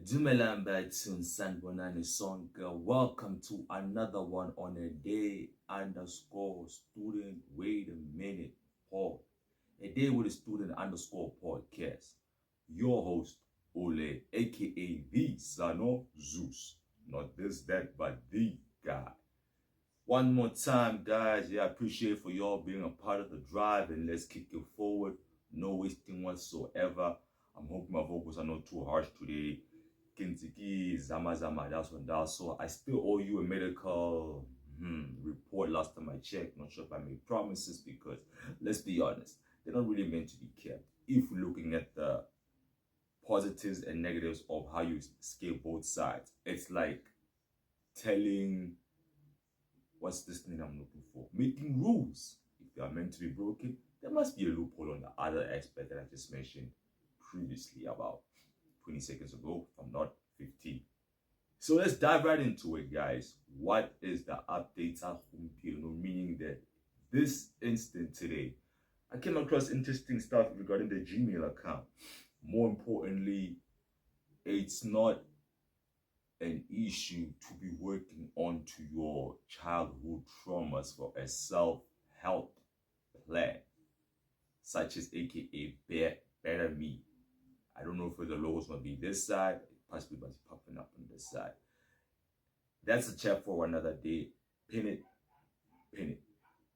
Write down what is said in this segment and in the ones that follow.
Dumelang Batun Sanbonani Sonka. Welcome to another one on a day underscore student. Wait a minute, Paul. A day with a student underscore podcast. Your host, Ole, aka the son of Zeus. Not this, that, but the guy. One more time, guys. I appreciate for y'all being a part of the drive, and let's kick it forward. No wasting whatsoever. I'm hoping my vocals are not too harsh today. Kintiki, Zama Zama, that's one that. So I still owe you a medical report last time I checked. Not sure if I made promises because let's be honest, they're not really meant to be kept. If we're looking at the positives and negatives of how you scale both sides, it's like telling what's this thing I'm looking for? Making rules. If they are meant to be broken, there must be a loophole on the other aspect that I just mentioned previously about 20 seconds ago, if I'm not 15. So let's dive right into it, guys. What is the update? Meaning that this instant today, I came across interesting stuff regarding the Gmail account. More importantly, it's not an issue to be working on to your childhood traumas for a self-help plan, such as aka Better Me. I don't know if the logo's gonna be this side, possibly but it's popping up on this side. That's a chat for another day. Pin it, pin it.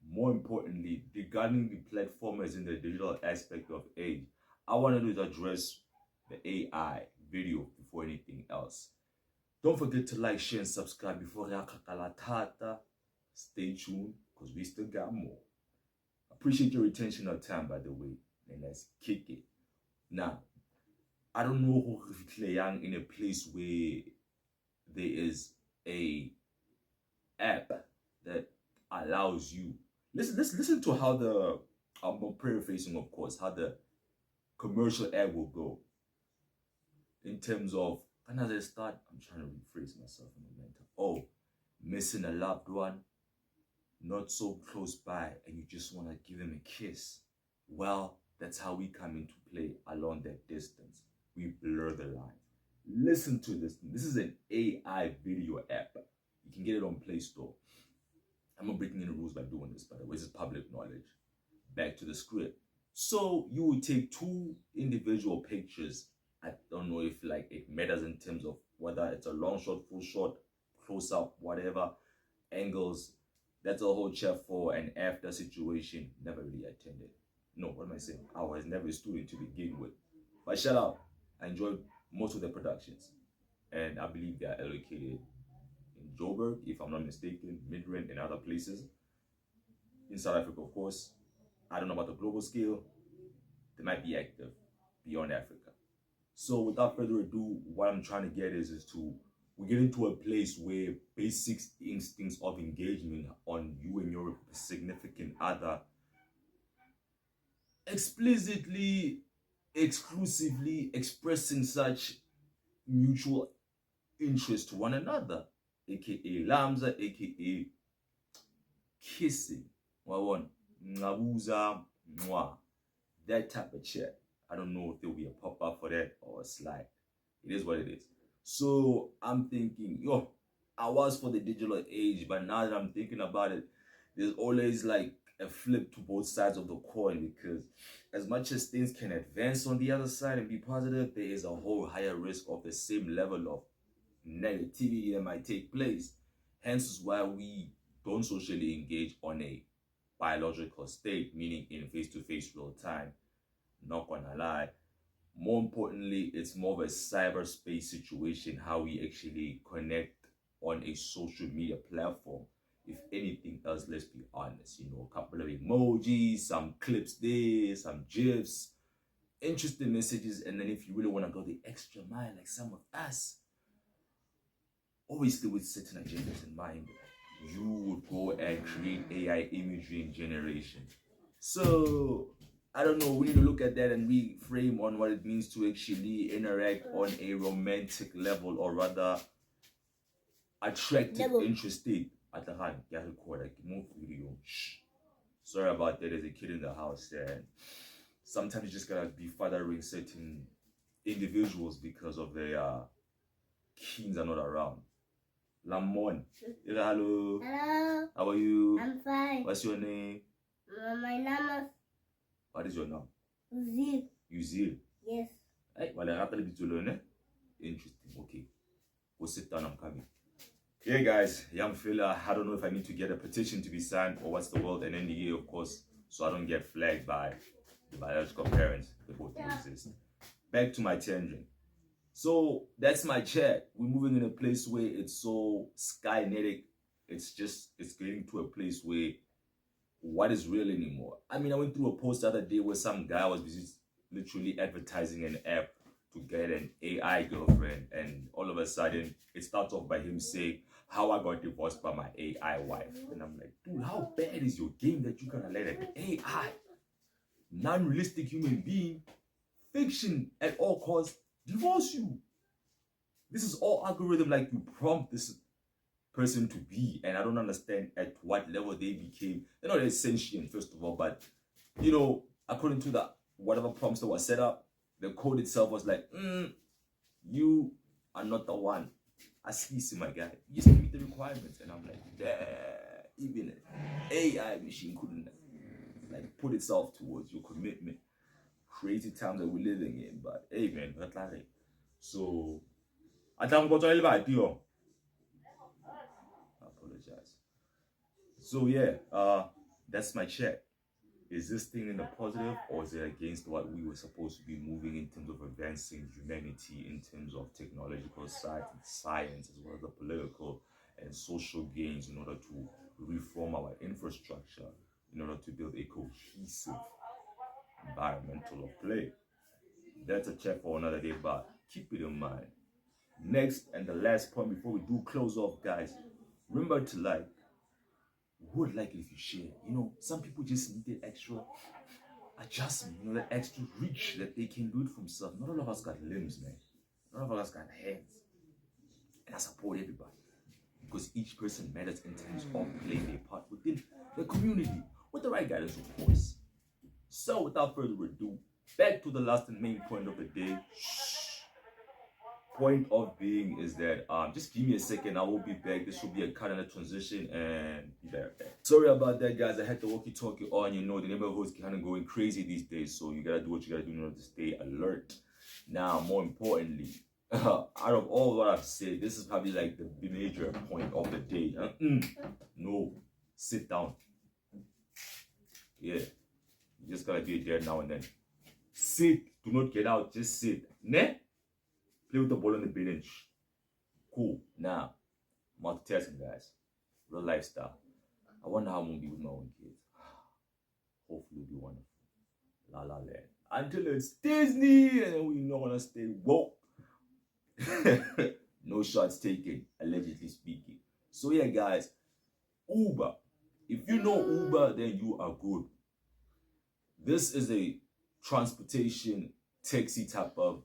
More importantly, regarding the platform as in the digital aspect of age, I wanted to address the AI video before anything else. Don't forget to like, share, and subscribe before Tata. Stay tuned, because we still got more. Appreciate your attention or time, by the way. And let's kick it. Now, I don't know who young in a place where there is a app that allows you. Listen to how the I'm paraphrasing, of course, how the commercial ad will go. In terms of when does it start? I'm trying to rephrase myself in the mental. Oh, missing a loved one, not so close by, and you just want to give him a kiss. Well, that's how we come into play along that distance. We blur the line. Listen to this. This is an AI video app. You can get it on Play Store. I'm not breaking any rules by doing this, by the way. This is public knowledge. Back to the script. So you would take two individual pictures. I don't know if like it matters in terms of whether it's a long shot, full shot, close up, whatever angles. That's a whole chat for an after situation. Never really attended. No, what am I saying? I was never a student to begin with. But shout out. I enjoyed most of the productions. And I believe they are allocated in Joburg, if I'm not mistaken, Midrand, and other places. In South Africa, of course. I don't know about the global scale. They might be active beyond Africa. So without further ado, what I'm trying to get is to we get into a place where basic instincts of engagement on you and your significant other explicitly, exclusively expressing such mutual interest to one another, aka lamza, aka kissing, ngabuza, that type of chat. I don't know if there'll be a pop-up for that or a slide. It is what it is. So I'm thinking, I was for the digital age, but now that I'm thinking about it, there's always like a flip to both sides of the coin, because as much as things can advance on the other side and be positive, there is a whole higher risk of the same level of negativity that might take place. Hence is why we don't socially engage on a biological state, meaning in face-to-face real time. Not gonna lie. More importantly, it's more of a cyberspace situation, how we actually connect on a social media platform. If anything else, let's be honest, a couple of emojis, some clips there, some gifs, interesting messages, and then if you really want to go the extra mile, like some of us, obviously with certain agendas in mind, you would go and create AI imagery and generation. So I don't know, we need to look at that and reframe on what it means to actually interact on a romantic level, or rather attractive, interested. Sorry about that, there's a kid in the house, and sometimes you just gotta be fathering certain individuals because of their kings are not around. Lamon. Hello. Hello. How are you? I'm fine. What's your name? My name is What is your name? Uzil. Uzil. Yes. Hey, well, I interesting. Okay. Go sit down, I'm coming. Hey guys, young fella, I don't know if I need to get a petition to be signed or what's the world and NDA, of course, so I don't get flagged by the biological parents. They both exist. Back to my tangent. So that's my chat. We're moving in a place where it's so skynetic. It's getting to a place where what is real anymore? I mean, I went through a post the other day where some guy was literally advertising an app to get an AI girlfriend, and all of a sudden it starts off by him saying how I got divorced by my AI wife. And I'm like, dude, how bad is your game that you're gonna let an AI, non-realistic human being, fiction at all costs, divorce you? This is all algorithm, like you prompt this person to be, and I don't understand at what level they became. They're not sentient, first of all, but you know, according to the whatever prompts that was set up, the code itself was like, you are not the one. I see, my guy. You just meet the requirements, and I'm like, even an AI machine couldn't like put itself towards your commitment. Crazy times that we're living in, but hey, man, that's like so. I apologize. So yeah, that's my check. Is this thing in the positive, or is it against what we were supposed to be moving in terms of advancing humanity, in terms of technological side and science, as well as the political and social gains, in order to reform our infrastructure, in order to build a cohesive environmental of play? That's a check for another day, but keep it in mind. Next and the last point before we do close off, guys, remember to like. Would like it if you share. You know, some people just need that extra adjustment, you know, that extra reach that they can do it for themselves. Not all of us got limbs, man. Not all of us got hands. And I support everybody because each person matters in terms of playing their part within the community with the right guidance, of course. So, without further ado, back to the last and main point of the day. Point of being is that just give me a second, I will be back. This will be a cut and a transition, and be back. Sorry about that, guys. I had the walkie-talkie on. You know, the neighborhood's kind of going crazy these days, so you gotta do what you gotta do in order to stay alert. Now, more importantly, out of all what I've said, this is probably like the major point of the day. No, sit down. Yeah, you just gotta be there now and then. Sit. Do not get out. Just sit. Ne? Play with the ball on the bench. Cool. Now, multitasking, guys. Real lifestyle. I wonder how I'm gonna be with my own kids. Hopefully, it'll be wonderful. La la land. Until it's Disney, and then we know when I stay woke. No shots taken, allegedly speaking. So yeah, guys. Uber. If you know Uber, then you are good. This is a transportation taxi type of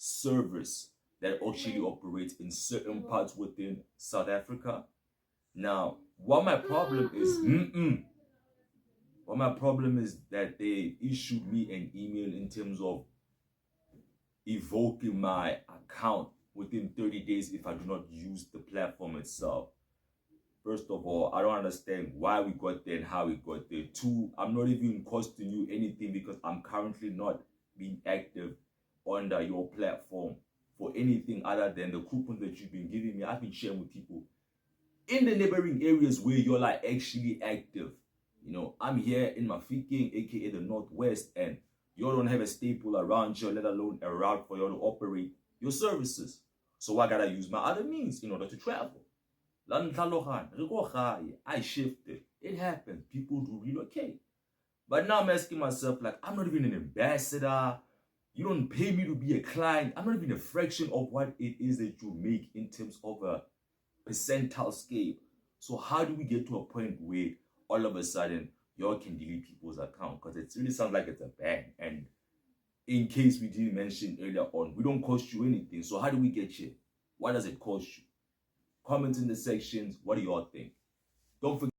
service that actually operates in certain parts within South Africa. Now, what my problem is that they issued me an email in terms of evoking my account within 30 days if I do not use the platform itself. First of all, I don't understand why we got there and how we got there. Two, I'm not even costing you anything because I'm currently not being active under your platform for anything other than the coupons that you've been giving me. I've been sharing with people in the neighboring areas where you're like actually active. You know, I'm here in Mafikeng, aka the Northwest, and you don't have a staple around you, let alone a route for you to operate your services. So I gotta use my other means in order to travel. I shifted. It happens. People do relocate. But now I'm asking myself, like, I'm not even an ambassador. You don't pay me to be a client. I'm not even a fraction of what it is that you make in terms of a percentile scale. So how do we get to a point where all of a sudden y'all can delete people's account? Because it really sounds like it's a ban. And in case we didn't mention earlier on, we don't cost you anything. So how do we get here? What does it cost you? Comment in the sections. What do y'all think? Don't forget.